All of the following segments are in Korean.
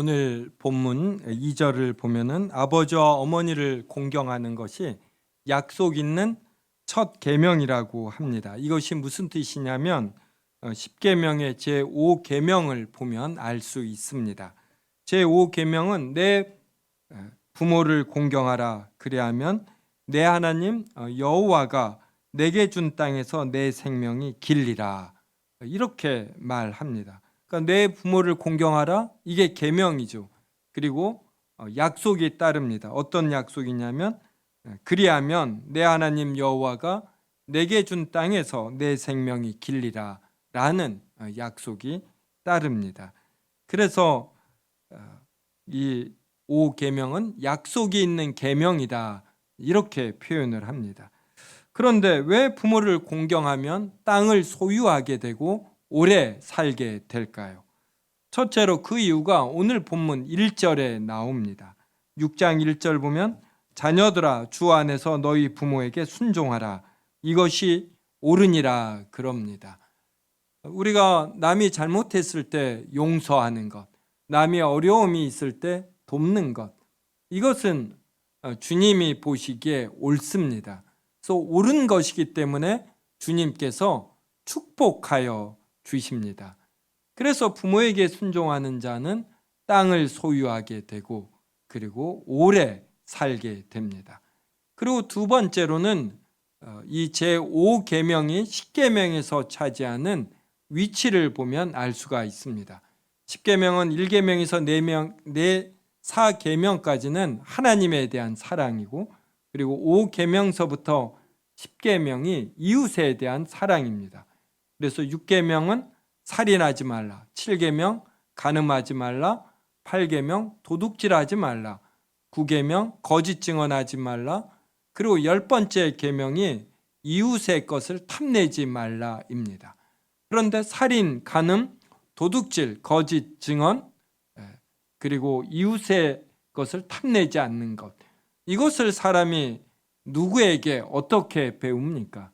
오늘 본문 2절을 보면은 아버지와 어머니를 공경하는 것이 약속 있는 첫 계명이라고 합니다. 이것이 무슨 뜻이냐면 10계명의 제5계명을 보면 알 수 있습니다. 제5계명은 내 부모를 공경하라. 그리하면 내 하나님 여호와가 내게 준 땅에서 내 생명이 길리라. 이렇게 말합니다. 그러니까 내 부모를 공경하라. 이게 계명이죠. 그리고 약속이 따릅니다. 어떤 약속이냐면 그리하면 내 하나님 여호와가 내게 준 땅에서 내 생명이 길리라 라는 약속이 따릅니다. 그래서 이 5계명은 약속이 있는 계명이다 이렇게 표현을 합니다. 그런데 왜 부모를 공경하면 땅을 소유하게 되고 오래 살게 될까요? 첫째로 그 이유가 오늘 본문 1절에 나옵니다. 6장 1절 보면 자녀들아 주 안에서 너희 부모에게 순종하라. 이것이 옳으니라 그럽니다. 우리가 남이 잘못했을 때 용서하는 것, 남이 어려움이 있을 때 돕는 것, 이것은 주님이 보시기에 옳습니다. 그래서 옳은 것이기 때문에 주님께서 축복하여 주십니다. 그래서 부모에게 순종하는 자는 땅을 소유하게 되고 그리고 오래 살게 됩니다. 그리고 두 번째로는 이 제5계명이 10계명에서 차지하는 위치를 보면 알 수가 있습니다. 10계명은 1계명에서 4계명까지는 하나님에 대한 사랑이고 그리고 5계명서부터 10계명이 이웃에 대한 사랑입니다. 그래서 6계명은 살인하지 말라, 7계명 간음하지 말라, 8계명 도둑질하지 말라, 9계명 거짓 증언하지 말라, 그리고 10번째 계명이 이웃의 것을 탐내지 말라입니다. 그런데 살인, 간음, 도둑질, 거짓 증언, 그리고 이웃의 것을 탐내지 않는 것, 이것을 사람이 누구에게 어떻게 배웁니까?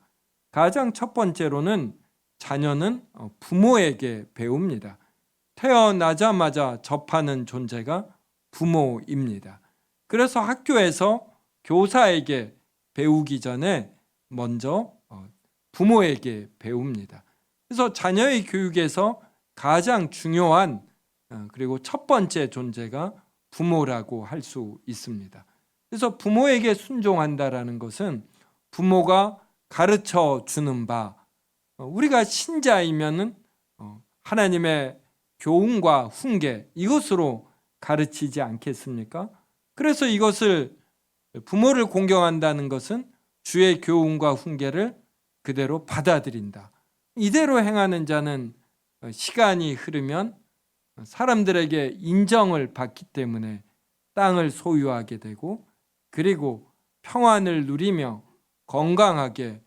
가장 첫 번째로는 자녀는 부모에게 배웁니다. 태어나자마자 접하는 존재가 부모입니다. 그래서 학교에서 교사에게 배우기 전에 먼저 부모에게 배웁니다. 그래서 자녀의 교육에서 가장 중요한 그리고 첫 번째 존재가 부모라고 할 수 있습니다. 그래서 부모에게 순종한다라는 것은 부모가 가르쳐 주는 바, 우리가 신자이면은 하나님의 교훈과 훈계 이것으로 가르치지 않겠습니까? 그래서 이것을 부모를 공경한다는 것은 주의 교훈과 훈계를 그대로 받아들인다. 이대로 행하는 자는 시간이 흐르면 사람들에게 인정을 받기 때문에 땅을 소유하게 되고 그리고 평안을 누리며 건강하게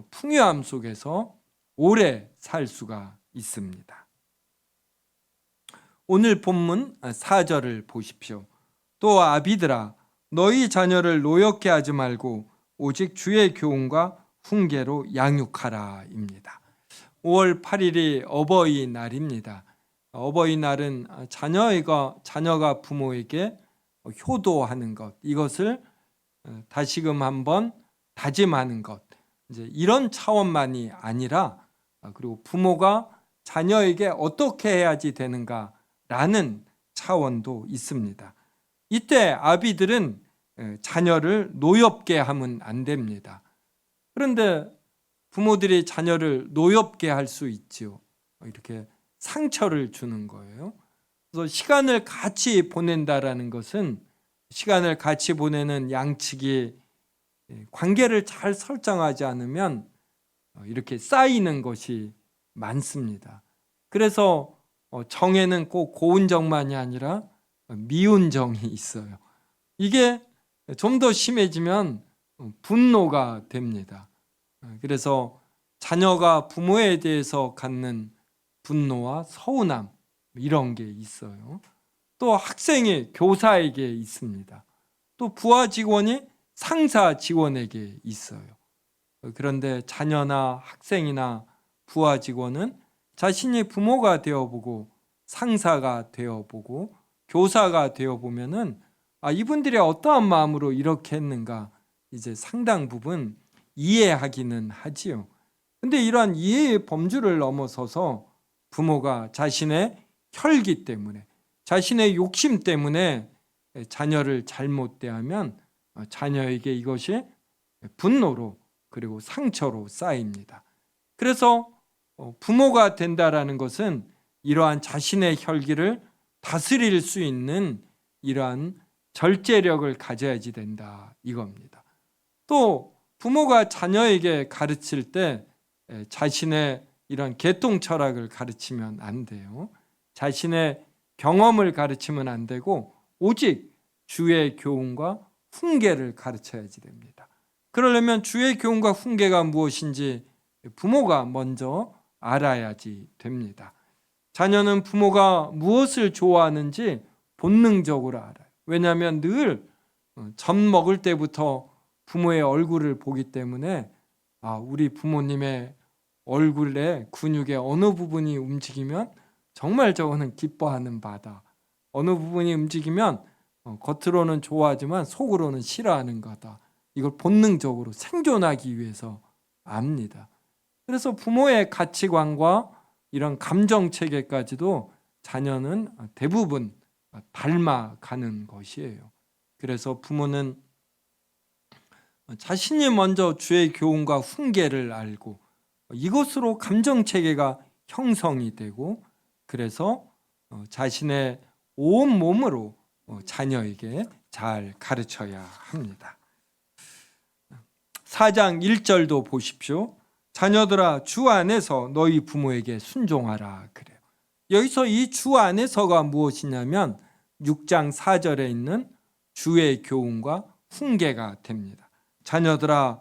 풍요함 속에서 오래 살 수가 있습니다. 오늘 본문 4절을 보십시오. 또 아비들아 너희 자녀를 노엽게 하지 말고 오직 주의 교훈과 훈계로 양육하라 입니다. 5월 8일이 어버이날입니다. 어버이날은 자녀가 부모에게 효도하는 것, 이것을 다시금 한번 다짐하는 것, 이제 이런 차원만이 아니라 그리고 부모가 자녀에게 어떻게 해야지 되는가라는 차원도 있습니다. 이때 아비들은 자녀를 노엽게 하면 안 됩니다. 그런데 부모들이 자녀를 노엽게 할 수 있지요. 이렇게 상처를 주는 거예요. 그래서 시간을 같이 보낸다라는 것은 시간을 같이 보내는 양측이 관계를 잘 설정하지 않으면 이렇게 쌓이는 것이 많습니다. 그래서 정에는 꼭 고운 정만이 아니라 미운 정이 있어요. 이게 좀 더 심해지면 분노가 됩니다. 그래서 자녀가 부모에 대해서 갖는 분노와 서운함 이런 게 있어요. 또 학생이 교사에게 있습니다. 또 부하 직원이 상사 직원에게 있어요. 그런데 자녀나 학생이나 부하 직원은 자신이 부모가 되어보고 상사가 되어보고 교사가 되어 보면은 이분들이 어떠한 마음으로 이렇게 했는가 이제 상당 부분 이해하기는 하지요. 근데 이러한 이해의 범주를 넘어서서 부모가 자신의 혈기 때문에, 자신의 욕심 때문에 자녀를 잘못 대하면 자녀에게 이것이 분노로 그리고 상처로 쌓입니다. 그래서 부모가 된다라는 것은 이러한 자신의 혈기를 다스릴 수 있는 이러한 절제력을 가져야지 된다 이겁니다. 또 부모가 자녀에게 가르칠 때 자신의 이런 계통 철학을 가르치면 안 돼요. 자신의 경험을 가르치면 안 되고 오직 주의 교훈과 훈계를 가르쳐야지 됩니다. 그러려면 주의 교훈과 훈계가 무엇인지 부모가 먼저 알아야지 됩니다. 자녀는 부모가 무엇을 좋아하는지 본능적으로 알아요. 왜냐하면 늘 젖 먹을 때부터 부모의 얼굴을 보기 때문에 우리 부모님의 얼굴에 근육의 어느 부분이 움직이면 정말 저거는 기뻐하는 바다. 어느 부분이 움직이면 겉으로는 좋아하지만 속으로는 싫어하는 거다. 이걸 본능적으로 생존하기 위해서 압니다. 그래서 부모의 가치관과 이런 감정 체계까지도 자녀는 대부분 닮아가는 것이에요. 그래서 부모는 자신이 먼저 주의 교훈과 훈계를 알고 이것으로 감정 체계가 형성이 되고 그래서 자신의 온 몸으로 자녀에게 잘 가르쳐야 합니다. 4장 1절도 보십시오. 자녀들아 주 안에서 너희 부모에게 순종하라 그래요. 여기서 이 주 안에서가 무엇이냐면 6장 4절에 있는 주의 교훈과 훈계가 됩니다. 자녀들아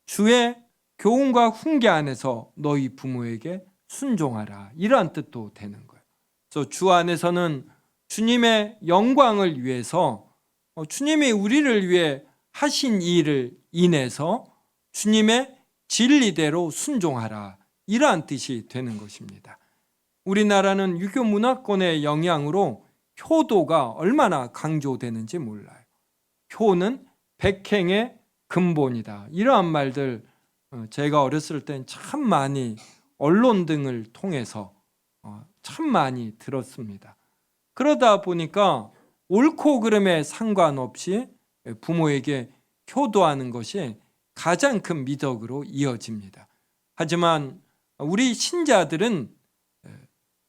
주의 교훈과 훈계 안에서 너희 부모에게 순종하라 이러한 뜻도 되는 거예요. 그래서 주 안에서는 주님의 영광을 위해서 주님이 우리를 위해 하신 일을 인해서 주님의 진리대로 순종하라 이러한 뜻이 되는 것입니다. 우리나라는 유교 문화권의 영향으로 효도가 얼마나 강조되는지 몰라요. 효는 백행의 근본이다. 이러한 말들 제가 어렸을 땐 참 많이 언론 등을 통해서 참 많이 들었습니다. 그러다 보니까 옳고 그름에 상관없이 부모에게 효도하는 것이 가장 큰 미덕으로 이어집니다. 하지만 우리 신자들은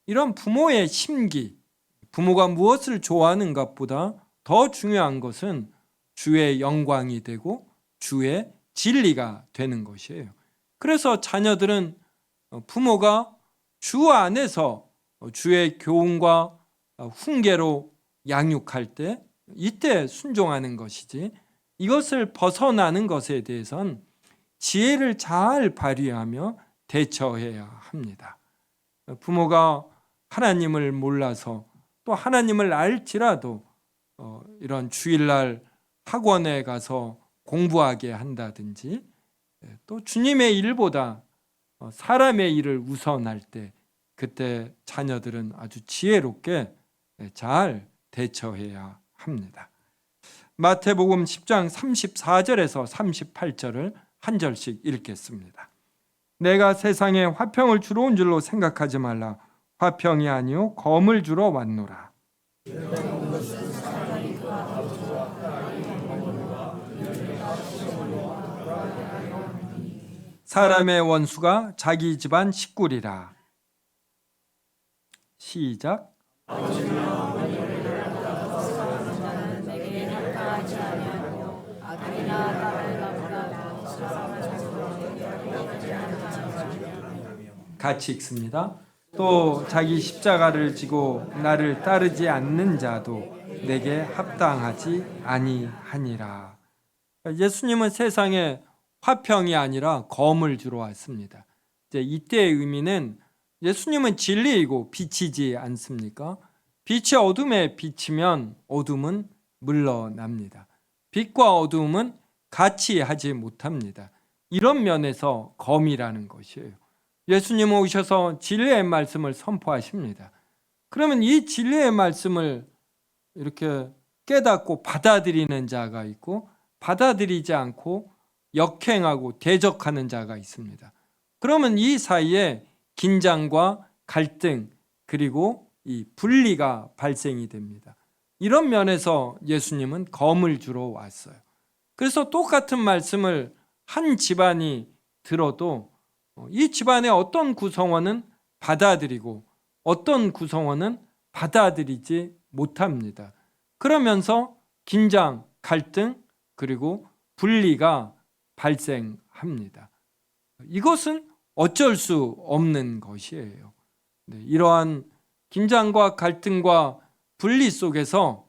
이런 부모의 심기, 부모가 무엇을 좋아하는 것보다 더 중요한 것은 주의 영광이 되고 주의 진리가 되는 것이에요. 그래서 자녀들은 부모가 주 안에서 주의 교훈과 훈계로 양육할 때 이때 순종하는 것이지 이것을 벗어나는 것에 대해서는 지혜를 잘 발휘하며 대처해야 합니다. 부모가 하나님을 몰라서 또 하나님을 알지라도 이런 주일날 학원에 가서 공부하게 한다든지 또 주님의 일보다 사람의 일을 우선할 때 그때 자녀들은 아주 지혜롭게 잘 대처해야 합니다. 마태복음 10장 34절에서 38절을 한 절씩 읽겠습니다. 내가 세상에 화평을 주러 온 줄로 생각하지 말라. 화평이 아니요 검을 주러 왔노라. 사람의 원수가 자기 집안 식구리라. 시작. 같이 읽습니다. 또 자기 십자가를 지고 나를 따르지 않는 자도 내게 합당하지 아니하니라. 예수님은 세상에 화평이 아니라 검을 주러 왔습니다. 이때의 의미는 예수님은 진리이고 빛이지 않습니까? 빛이 어둠에 비치면 어둠은 물러납니다. 빛과 어둠은 같이 하지 못합니다. 이런 면에서 검이라는 것이에요. 예수님은 오셔서 진리의 말씀을 선포하십니다. 그러면 이 진리의 말씀을 이렇게 깨닫고 받아들이는 자가 있고 받아들이지 않고 역행하고 대적하는 자가 있습니다. 그러면 이 사이에 긴장과 갈등 그리고 이 분리가 발생이 됩니다. 이런 면에서 예수님은 검을 주러 왔어요. 그래서 똑같은 말씀을 한 집안이 들어도 이 집안의 어떤 구성원은 받아들이고 어떤 구성원은 받아들이지 못합니다. 그러면서 긴장, 갈등 그리고 분리가 발생합니다. 이것은 어쩔 수 없는 것이에요. 이러한 긴장과 갈등과 분리 속에서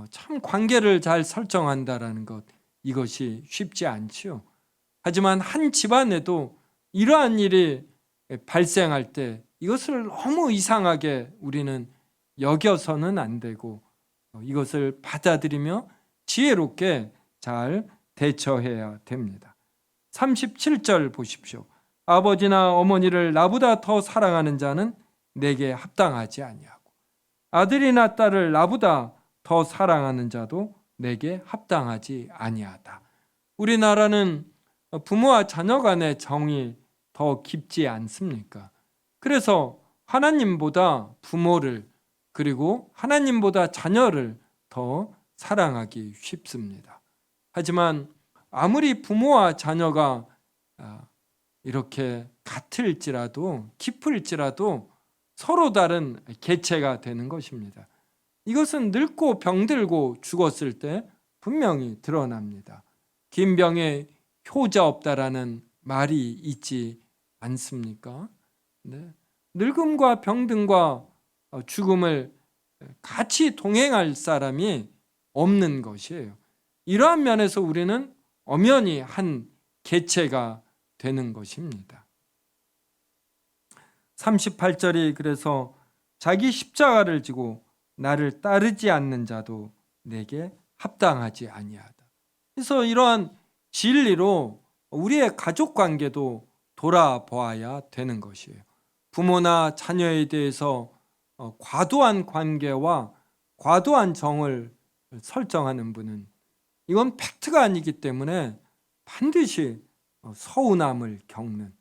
참 관계를 잘 설정한다라는 것, 이것이 쉽지 않지요. 하지만 한 집안에도 이러한 일이 발생할 때 이것을 너무 이상하게 우리는 여겨서는 안 되고 이것을 받아들이며 지혜롭게 잘 대처해야 됩니다. 37절 보십시오. 아버지나 어머니를 나보다 더 사랑하는 자는 내게 합당하지 아니하고 아들이나 딸을 나보다 더 사랑하는 자도 내게 합당하지 아니하다. 우리나라는 부모와 자녀 간의 정이 더 깊지 않습니까? 그래서 하나님보다 부모를 그리고 하나님보다 자녀를 더 사랑하기 쉽습니다. 하지만 아무리 부모와 자녀가 이렇게 같을지라도 깊을지라도 서로 다른 개체가 되는 것입니다. 이것은 늙고 병들고 죽었을 때 분명히 드러납니다. 긴 병에 효자 없다라는 말이 있지 않습니까? 네. 늙음과 병든과 죽음을 같이 동행할 사람이 없는 것이에요. 이러한 면에서 우리는 엄연히 한 개체가 되는 것입니다. 38절이 그래서 자기 십자가를 지고 나를 따르지 않는 자도 내게 합당하지 아니하다. 그래서 이러한 진리로 우리의 가족 관계도 돌아보아야 되는 것이에요. 부모나 자녀에 대해서 과도한 관계와 과도한 정을 설정하는 분은 이건 팩트가 아니기 때문에 반드시 서운함을 겪는,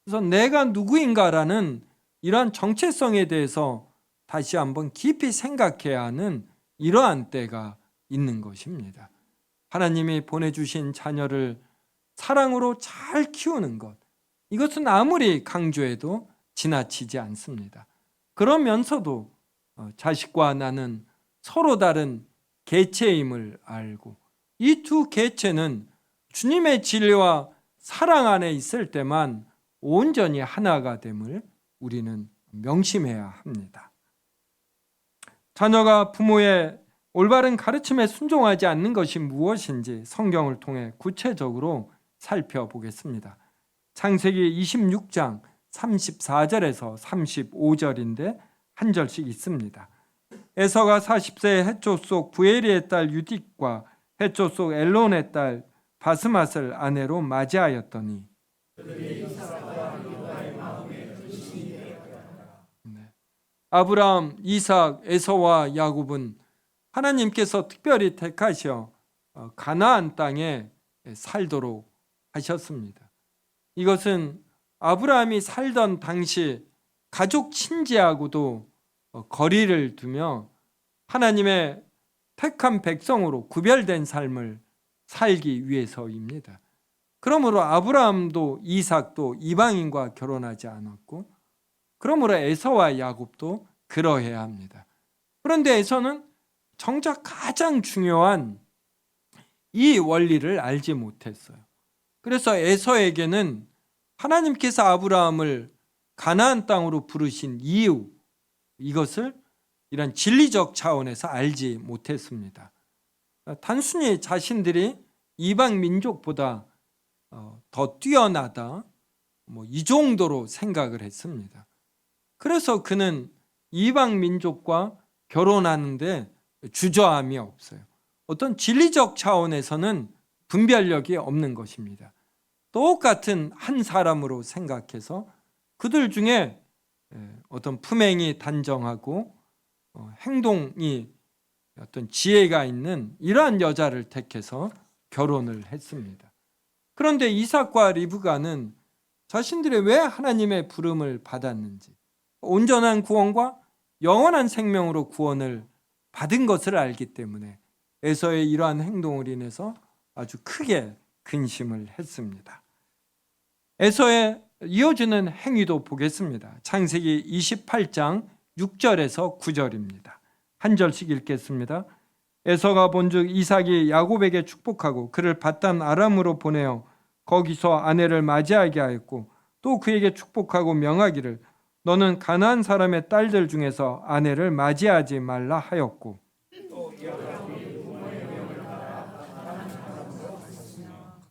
그래서 내가 누구인가라는 이러한 정체성에 대해서 다시 한번 깊이 생각해야 하는 이러한 때가 있는 것입니다. 하나님이 보내주신 자녀를 사랑으로 잘 키우는 것, 이것은 아무리 강조해도 지나치지 않습니다. 그러면서도 자식과 나는 서로 다른 개체임을 알고 이 두 개체는 주님의 진리와 사랑 안에 있을 때만 온전히 하나가 됨을 우리는 명심해야 합니다. 자녀가 부모의 올바른 가르침에 순종하지 않는 것이 무엇인지 성경을 통해 구체적으로 살펴보겠습니다. 창세기 26장 34절에서 35절인데 한 절씩 있습니다. 에서가 40세에 헷조 속 부에리의 딸 유딕과 헷조 속 엘론의 딸 바스맛을 아내로 맞이하였더니 아브라함, 이삭, 에서와 야곱은 하나님께서 특별히 택하셔 가나안 땅에 살도록 하셨습니다. 이것은 아브라함이 살던 당시 가족 친지하고도 거리를 두며 하나님의 택한 백성으로 구별된 삶을 살기 위해서입니다. 그러므로 아브라함도 이삭도 이방인과 결혼하지 않았고, 그러므로 에서와 야곱도 그러해야 합니다. 그런데 에서는 정작 가장 중요한 이 원리를 알지 못했어요. 그래서 에서에게는 하나님께서 아브라함을 가나안 땅으로 부르신 이유, 이것을 이런 진리적 차원에서 알지 못했습니다. 단순히 자신들이 이방 민족보다 더 뛰어나다, 이 정도로 생각을 했습니다. 그래서 그는 이방 민족과 결혼하는데 주저함이 없어요. 어떤 진리적 차원에서는 분별력이 없는 것입니다. 똑같은 한 사람으로 생각해서 그들 중에 어떤 품행이 단정하고 행동이 어떤 지혜가 있는 이러한 여자를 택해서 결혼을 했습니다. 그런데 이삭과 리브가는 자신들이 왜 하나님의 부름을 받았는지, 온전한 구원과 영원한 생명으로 구원을 받은 것을 알기 때문에 에서의 이러한 행동을 인해서 아주 크게 근심을 했습니다. 에서의 이어지는 행위도 보겠습니다. 창세기 28장 6절에서 9절입니다. 한 절씩 읽겠습니다. 에서가 본즉 이삭이 야곱에게 축복하고 그를 밧단 아람으로 보내어 거기서 아내를 맞이하게 하였고 또 그에게 축복하고 명하기를 너는 가나안 사람의 딸들 중에서 아내를 맞이하지 말라 하였고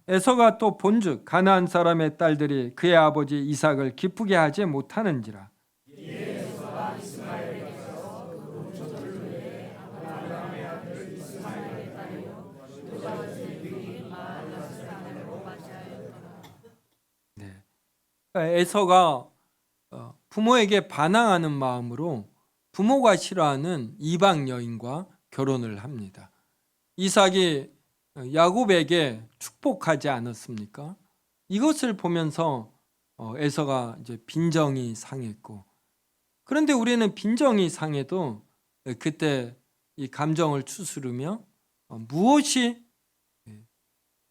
에서가 또 본즉 가나안 사람의 딸들이 그의 아버지 이삭을 기쁘게 하지 못하는지라. 네. 에서가 부모에게 반항하는 마음으로 부모가 싫어하는 이방 여인과 결혼을 합니다. 이삭이 야곱에게 축복하지 않았습니까? 이것을 보면서 에서가 이제 빈정이 상했고, 그런데 우리는 빈정이 상해도 그때 이 감정을 추스르며 무엇이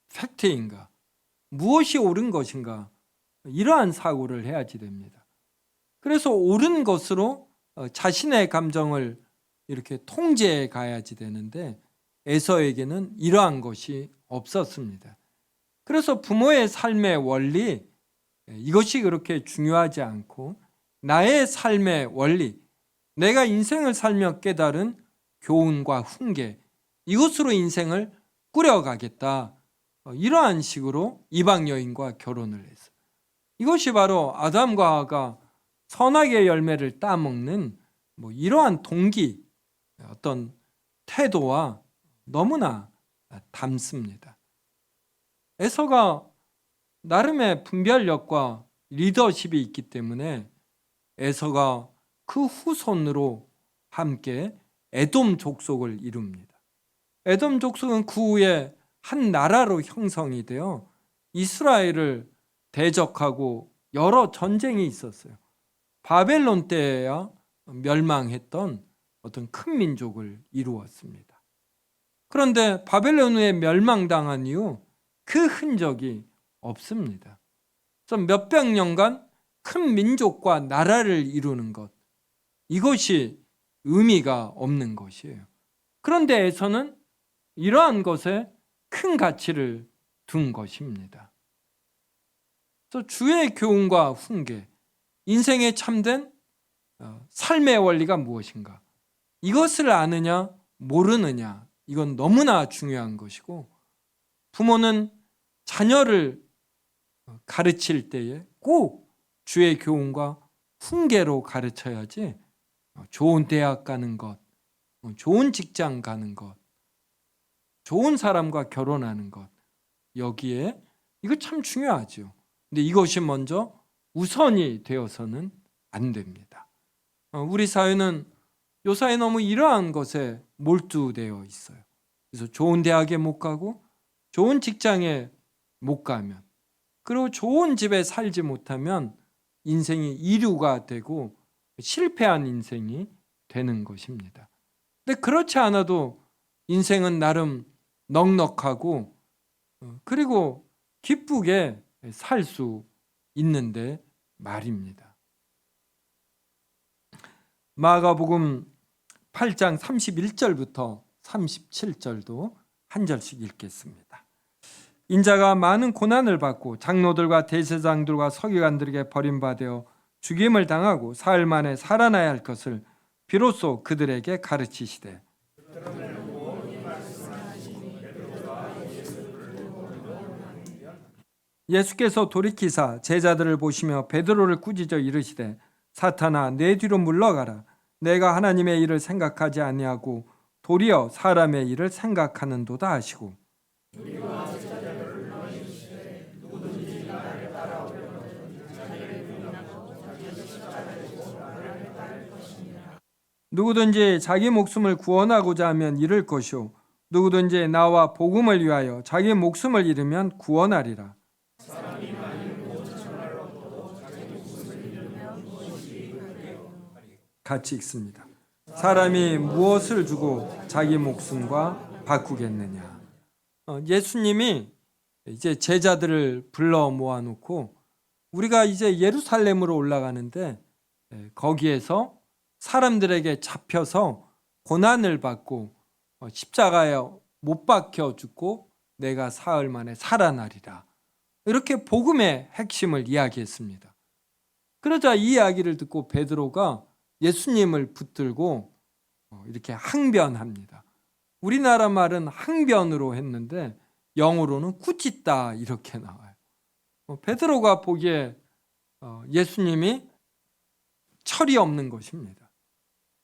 팩트인가, 무엇이 옳은 것인가, 이러한 사고를 해야지 됩니다. 그래서 옳은 것으로 자신의 감정을 이렇게 통제해 가야지 되는데 에서에게는 이러한 것이 없었습니다. 그래서 부모의 삶의 원리, 이것이 그렇게 중요하지 않고 나의 삶의 원리, 내가 인생을 살며 깨달은 교훈과 훈계, 이것으로 인생을 꾸려가겠다, 이러한 식으로 이방 여인과 결혼을 했어요. 이것이 바로 아담과 하와가 선악의 열매를 따먹는 이러한 동기, 어떤 태도와 너무나 닮습니다. 에서가 나름의 분별력과 리더십이 있기 때문에 에서가 그 후손으로 함께 에돔 족속을 이룹니다. 에돔 족속은 그 후에 한 나라로 형성이 되어 이스라엘을 대적하고 여러 전쟁이 있었어요. 바벨론 때에야 멸망했던 어떤 큰 민족을 이루었습니다. 그런데 바벨론에 멸망당한 이후 그 흔적이 없습니다. 그래서 몇백 년간 큰 민족과 나라를 이루는 것, 이것이 의미가 없는 것이에요. 그런데 에서는 이러한 것에 큰 가치를 둔 것입니다. 그래서 주의 교훈과 훈계, 인생의 참된 삶의 원리가 무엇인가, 이것을 아느냐 모르느냐, 이건 너무나 중요한 것이고, 부모는 자녀를 가르칠 때에 꼭 주의 교훈과 훈계로 가르쳐야지 좋은 대학 가는 것, 좋은 직장 가는 것, 좋은 사람과 결혼하는 것, 여기에 이거 참 중요하죠. 근데 이것이 먼저 우선이 되어서는 안 됩니다. 우리 사회는 요사이 너무 이러한 것에 몰두되어 있어요. 그래서 좋은 대학에 못 가고 좋은 직장에 못 가면, 그리고 좋은 집에 살지 못하면 인생이 이류가 되고 실패한 인생이 되는 것입니다. 근데 그렇지 않아도 인생은 나름 넉넉하고 그리고 기쁘게 살 수 있는데 말입니다. 마가복음 8장 31절부터 37절도 한 절씩 읽겠습니다. 인자가 많은 고난을 받고 장로들과 대제사장들과 서기관들에게 버림받아 죽임을 당하고 사흘 만에 살아나야 할 것을 비로소 그들에게 가르치시되, 예수께서 돌이키사 제자들을 보시며 베드로를 꾸짖어 이르시되 사탄아 내 뒤로 물러가라. 내가 하나님의 일을 생각하지 아니하고 도리어 사람의 일을 생각하는도다 하시고, 누구든지 자기 목숨을 구원하고자 하면 잃을 것이요 누구든지 나와 복음을 위하여 자기 목숨을 잃으면 구원하리라. 같이 읽습니다. 사람이 무엇을 주고 자기 목숨과 바꾸겠느냐. 예수님이 이제 제자들을 불러 모아놓고 우리가 이제 예루살렘으로 올라가는데 거기에서 사람들에게 잡혀서 고난을 받고 십자가에 못 박혀 죽고 내가 사흘 만에 살아나리라. 이렇게 복음의 핵심을 이야기했습니다. 그러자 이 이야기를 듣고 베드로가 예수님을 붙들고 이렇게 항변합니다. 우리나라 말은 항변으로 했는데 영어로는 꾸짖다 이렇게 나와요. 베드로가 보기에 예수님이 철이 없는 것입니다.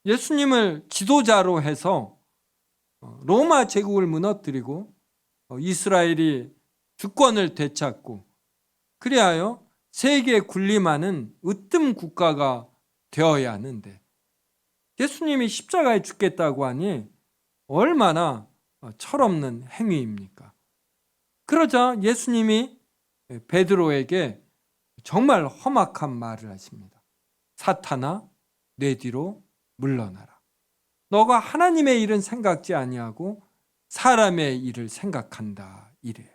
예수님을 지도자로 해서 로마 제국을 무너뜨리고 이스라엘이 주권을 되찾고 그리하여 세계 군림하는 으뜸 국가가 되어야 하는데 예수님이 십자가에 죽겠다고 하니 얼마나 철없는 행위입니까? 그러자 예수님이 베드로에게 정말 험악한 말을 하십니다. 사탄아, 내 뒤로 물러나라. 너가 하나님의 일은 생각지 아니하고 사람의 일을 생각한다 이래요.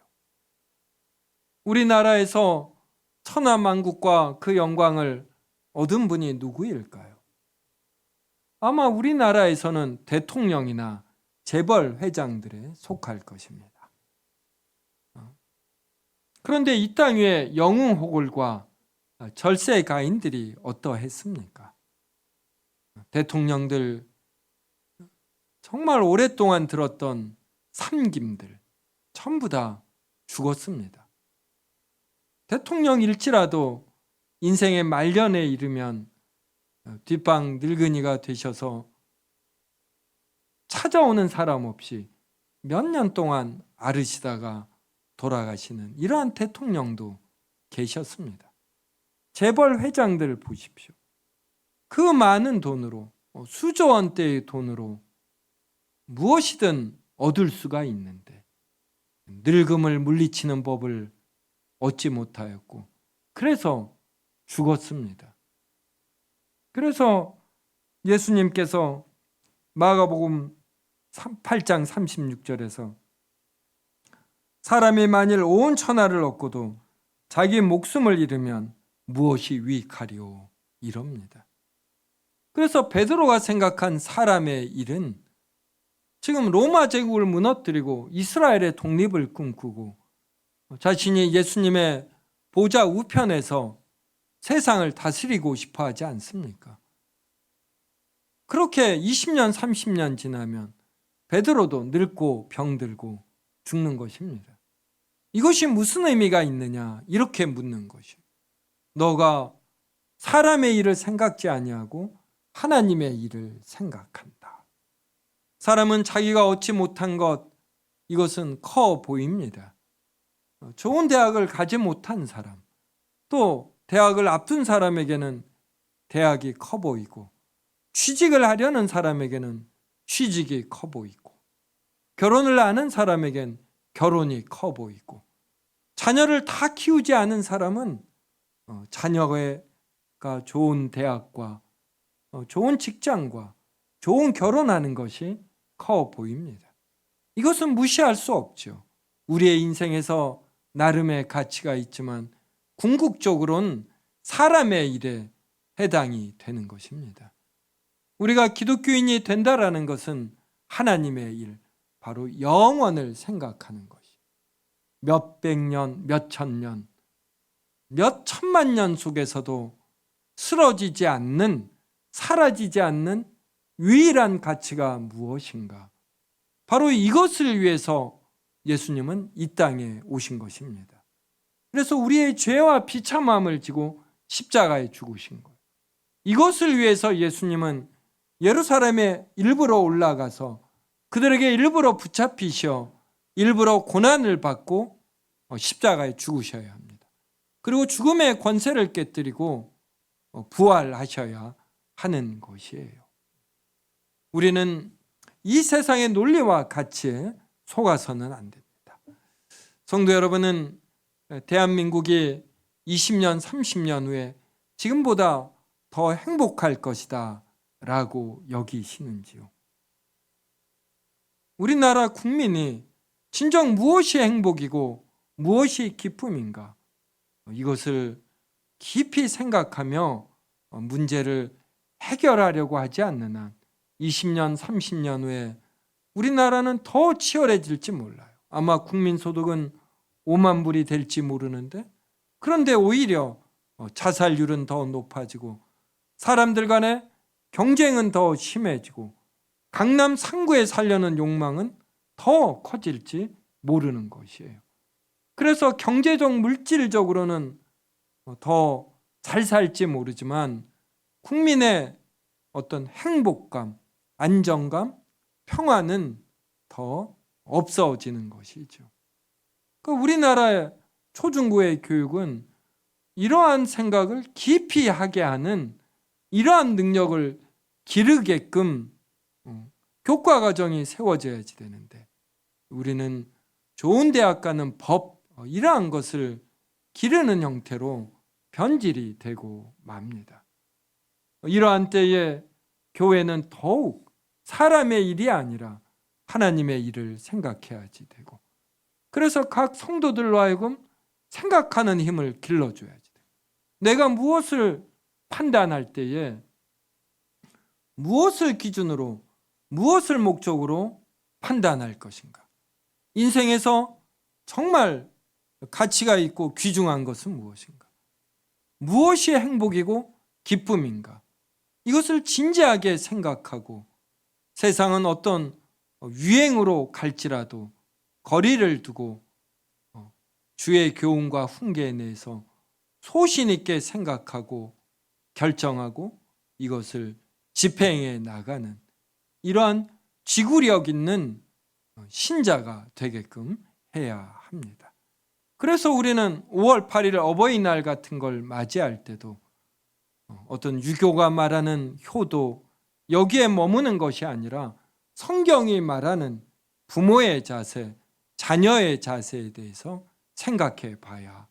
우리나라에서 천하만국과 그 영광을 얻은 분이 누구일까요? 아마 우리나라에서는 대통령이나 재벌 회장들에 속할 것입니다. 그런데 이 땅 위에 영웅호골과 절세가인들이 어떠했습니까? 대통령들, 정말 오랫동안 들었던 삼김들 전부 다 죽었습니다. 대통령일지라도 인생의 말년에 이르면 뒷방 늙은이가 되셔서 찾아오는 사람 없이 몇 년 동안 앓으시다가 돌아가시는 이러한 대통령도 계셨습니다. 재벌 회장들을 보십시오. 그 많은 돈으로 수조 원대의 돈으로 무엇이든 얻을 수가 있는데 늙음을 물리치는 법을 얻지 못하였고 그래서 죽었습니다. 그래서 예수님께서 마가복음 8장 36절에서 사람이 만일 온 천하를 얻고도 자기 목숨을 잃으면 무엇이 유익하리오 이럽니다. 그래서 베드로가 생각한 사람의 일은 지금 로마 제국을 무너뜨리고 이스라엘의 독립을 꿈꾸고 자신이 예수님의 보좌 우편에서 세상을 다스리고 싶어 하지 않습니까? 그렇게 20년, 30년 지나면 베드로도 늙고 병들고 죽는 것입니다. 이것이 무슨 의미가 있느냐 이렇게 묻는 것이에요. 너가 사람의 일을 생각지 아니하고 하나님의 일을 생각한다. 사람은 자기가 얻지 못한 것 이것은 커 보입니다. 좋은 대학을 가지 못한 사람 또 대학을 앞둔 사람에게는 대학이 커 보이고 취직을 하려는 사람에게는 취직이 커 보이고 결혼을 하는 사람에겐 결혼이 커 보이고 자녀를 다 키우지 않은 사람은 자녀가 좋은 대학과 좋은 직장과 좋은 결혼하는 것이 커 보입니다. 이것은 무시할 수 없죠. 우리의 인생에서 나름의 가치가 있지만 궁극적으로는 사람의 일에 해당이 되는 것입니다. 우리가 기독교인이 된다라는 것은 하나님의 일, 바로 영원을 생각하는 것이 몇백 년, 몇천 년, 몇 천만 년 속에서도 쓰러지지 않는, 사라지지 않는 유일한 가치가 무엇인가? 바로 이것을 위해서 예수님은 이 땅에 오신 것입니다. 그래서 우리의 죄와 비참함을 지고 십자가에 죽으신 거예요. 이것을 위해서 예수님은 예루살렘에 일부러 올라가서 그들에게 일부러 붙잡히셔 일부러 고난을 받고 십자가에 죽으셔야 합니다. 그리고 죽음의 권세를 깨뜨리고 부활하셔야 하는 것이에요. 우리는 이 세상의 논리와 가치에 속아서는 안 됩니다. 성도 여러분은 대한민국이 20년, 30년 후에 지금보다 더 행복할 것이다 라고 여기시는지요? 우리나라 국민이 진정 무엇이 행복이고 무엇이 기쁨인가? 이것을 깊이 생각하며 문제를 해결하려고 하지 않는 한 20년, 30년 후에 우리나라는 더 치열해질지 몰라요. 아마 국민소득은 5만 불이 될지 모르는데, 그런데 오히려 자살률은 더 높아지고 사람들 간의 경쟁은 더 심해지고 강남 상구에 살려는 욕망은 더 커질지 모르는 것이에요. 그래서 경제적, 물질적으로는 더 잘 살지 모르지만 국민의 어떤 행복감, 안정감, 평화는 더 없어지는 것이죠. 그러니까 우리나라의 초중고의 교육은 이러한 생각을 깊이 하게 하는 이러한 능력을 기르게끔 교과 과정이 세워져야지 되는데, 우리는 좋은 대학 가는 법, 이러한 것을 기르는 형태로 변질이 되고 맙니다. 이러한 때에 교회는 더욱 사람의 일이 아니라 하나님의 일을 생각해야지 되고, 그래서 각 성도들로 하여금 생각하는 힘을 길러줘야지 돼요. 내가 무엇을 판단할 때에 무엇을 기준으로, 무엇을 목적으로 판단할 것인가? 인생에서 정말 가치가 있고 귀중한 것은 무엇인가? 무엇이 행복이고 기쁨인가? 이것을 진지하게 생각하고, 세상은 어떤 유행으로 갈지라도 거리를 두고 주의 교훈과 훈계에 대해서 소신 있게 생각하고 결정하고 이것을 집행해 나가는 이러한 지구력 있는 신자가 되게끔 해야 합니다. 그래서 우리는 5월 8일 어버이날 같은 걸 맞이할 때도 어떤 유교가 말하는 효도, 여기에 머무는 것이 아니라 성경이 말하는 부모의 자세, 자녀의 자세에 대해서 생각해 봐야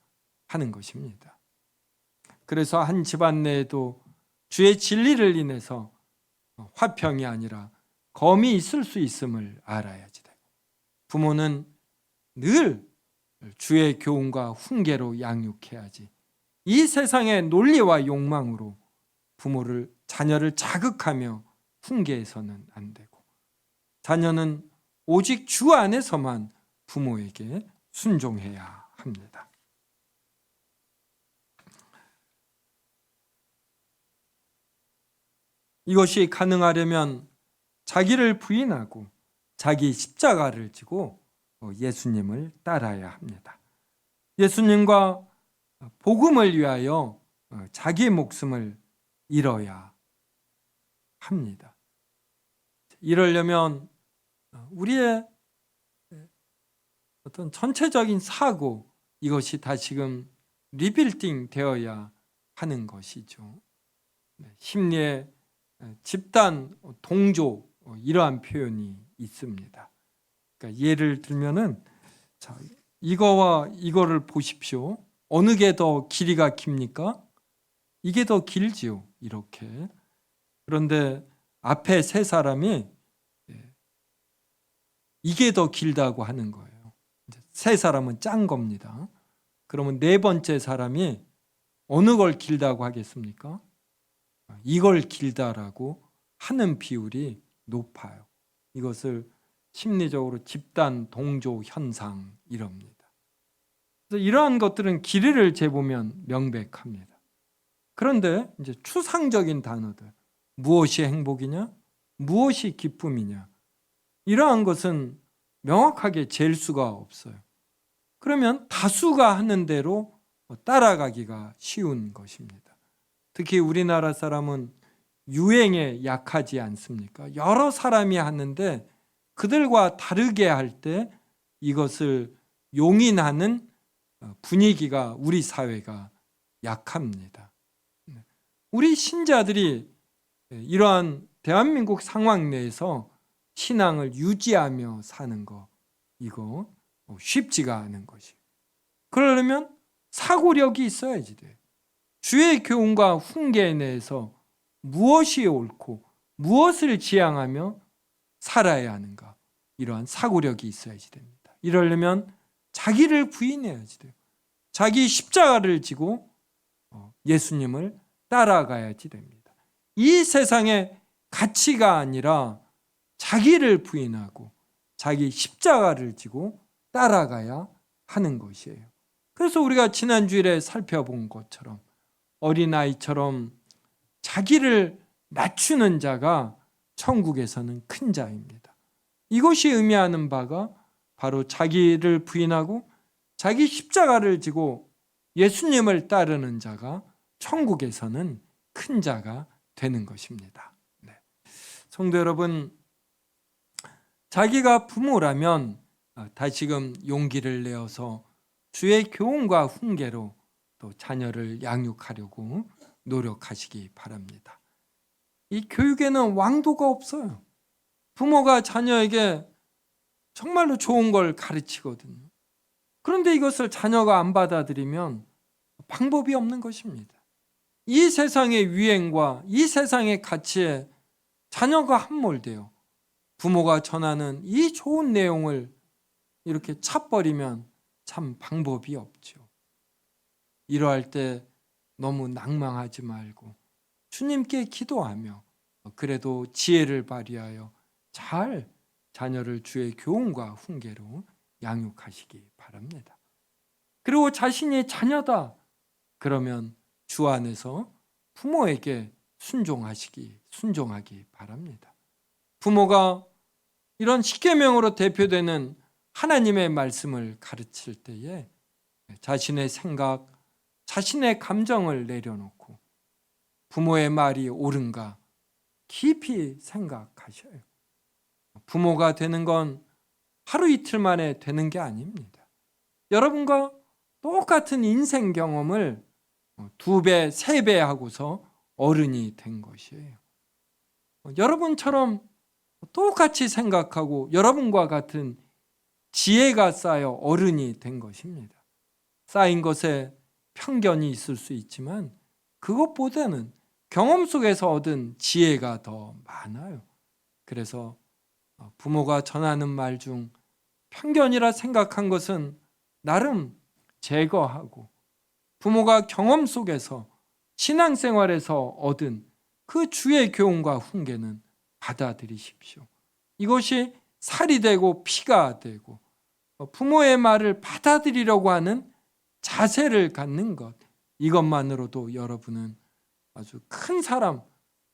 하는 것입니다. 그래서 한 집안 내에도 주의 진리를 인해서 화평이 아니라 검이 있을 수 있음을 알아야지 되고, 부모는 늘 주의 교훈과 훈계로 양육해야지, 이 세상의 논리와 욕망으로 자녀를 자극하며 훈계해서는 안 되고, 자녀는 오직 주 안에서만 부모에게 순종해야 합니다. 이것이 가능하려면 자기를 부인하고 자기 십자가를 지고 예수님을 따라야 합니다. 예수님과 복음을 위하여 자기 목숨을 잃어야 합니다. 이러려면 우리의 어떤 전체적인 사고, 이것이 다시금 리빌딩 되어야 하는 것이죠. 심리의 집단 동조, 이러한 표현이 있습니다. 그러니까 예를 들면은, 자, 이거와 이거를 보십시오. 어느 게 더 길이가 깁니까? 이게 더 길지요, 이렇게. 그런데 앞에 세 사람이 이게 더 길다고 하는 거예요. 세 사람은 짠 겁니다. 그러면 네 번째 사람이 어느 걸 길다고 하겠습니까? 이걸 길다라고 하는 비율이 높아요. 이것을 심리적으로 집단 동조 현상 이럽니다. 그래서 이러한 것들은 길이를 재보면 명백합니다. 그런데 이제 추상적인 단어들, 무엇이 행복이냐, 무엇이 기쁨이냐, 이러한 것은 명확하게 잴 수가 없어요. 그러면 다수가 하는 대로 따라가기가 쉬운 것입니다. 특히 우리나라 사람은 유행에 약하지 않습니까? 여러 사람이 하는데 그들과 다르게 할 때 이것을 용인하는 분위기가 우리 사회가 약합니다. 우리 신자들이 이러한 대한민국 상황 내에서 신앙을 유지하며 사는 거, 이거 쉽지가 않은 것이에요. 그러려면 사고력이 있어야지 돼요. 주의 교훈과 훈계 내에서 무엇이 옳고 무엇을 지향하며 살아야 하는가, 이러한 사고력이 있어야지 됩니다. 이러려면 자기를 부인해야지 돼요. 자기 십자가를 지고 예수님을 따라가야지 됩니다. 이 세상의 가치가 아니라 자기를 부인하고 자기 십자가를 지고 따라가야 하는 것이에요. 그래서 우리가 지난 주일에 살펴본 것처럼 어린아이처럼 자기를 낮추는 자가 천국에서는 큰 자입니다. 이것이 의미하는 바가 바로 자기를 부인하고 자기 십자가를 지고 예수님을 따르는 자가 천국에서는 큰 자가 되는 것입니다. 네. 성도 여러분, 자기가 부모라면 다시금 용기를 내어서 주의 교훈과 훈계로 또 자녀를 양육하려고 노력하시기 바랍니다. 이 교육에는 왕도가 없어요. 부모가 자녀에게 정말로 좋은 걸 가르치거든요. 그런데 이것을 자녀가 안 받아들이면 방법이 없는 것입니다. 이 세상의 유행과 이 세상의 가치에 자녀가 함몰되어 부모가 전하는 이 좋은 내용을 이렇게 차버리면 참 방법이 없죠. 이러할 때 너무 낭망하지 말고 주님께 기도하며 그래도 지혜를 발휘하여 잘 자녀를 주의 교훈과 훈계로 양육하시기 바랍니다. 그리고 자신이 자녀다 그러면 주 안에서 부모에게 순종하기 바랍니다. 부모가 이런 십계명으로 대표되는 하나님의 말씀을 가르칠 때에 자신의 생각, 자신의 감정을 내려놓고 부모의 말이 옳은가 깊이 생각하셔요. 부모가 되는 건 하루 이틀 만에 되는 게 아닙니다. 여러분과 똑같은 인생 경험을 2배, 3배 하고서 어른이 된 것이에요. 여러분처럼 똑같이 생각하고 여러분과 같은 지혜가 쌓여 어른이 된 것입니다. 쌓인 것에 편견이 있을 수 있지만 그것보다는 경험 속에서 얻은 지혜가 더 많아요. 그래서 부모가 전하는 말 중 편견이라 생각한 것은 나름 제거하고 부모가 경험 속에서 신앙생활에서 얻은 그 주의 교훈과 훈계는 받아들이십시오. 이것이 살이 되고 피가 되고 부모의 말을 받아들이려고 하는 자세를 갖는 것, 이것만으로도 여러분은 아주 큰 사람,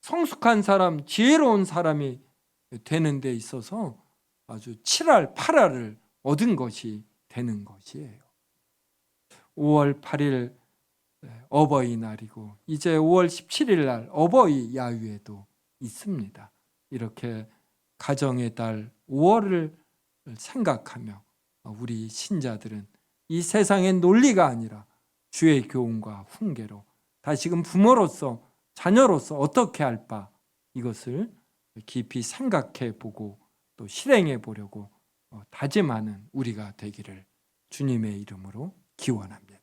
성숙한 사람, 지혜로운 사람이 되는 데 있어서 아주 7할 8할을 얻은 것이 되는 것이에요. 5월 8일 어버이날이고 이제 5월 17일 날 어버이 야유회도 있습니다. 이렇게 가정의 달 5월을 생각하며 우리 신자들은 이 세상의 논리가 아니라 주의 교훈과 훈계로 다시금 부모로서 자녀로서 어떻게 할 바, 이것을 깊이 생각해 보고 또 실행해 보려고 다짐하는 우리가 되기를 주님의 이름으로 기원합니다.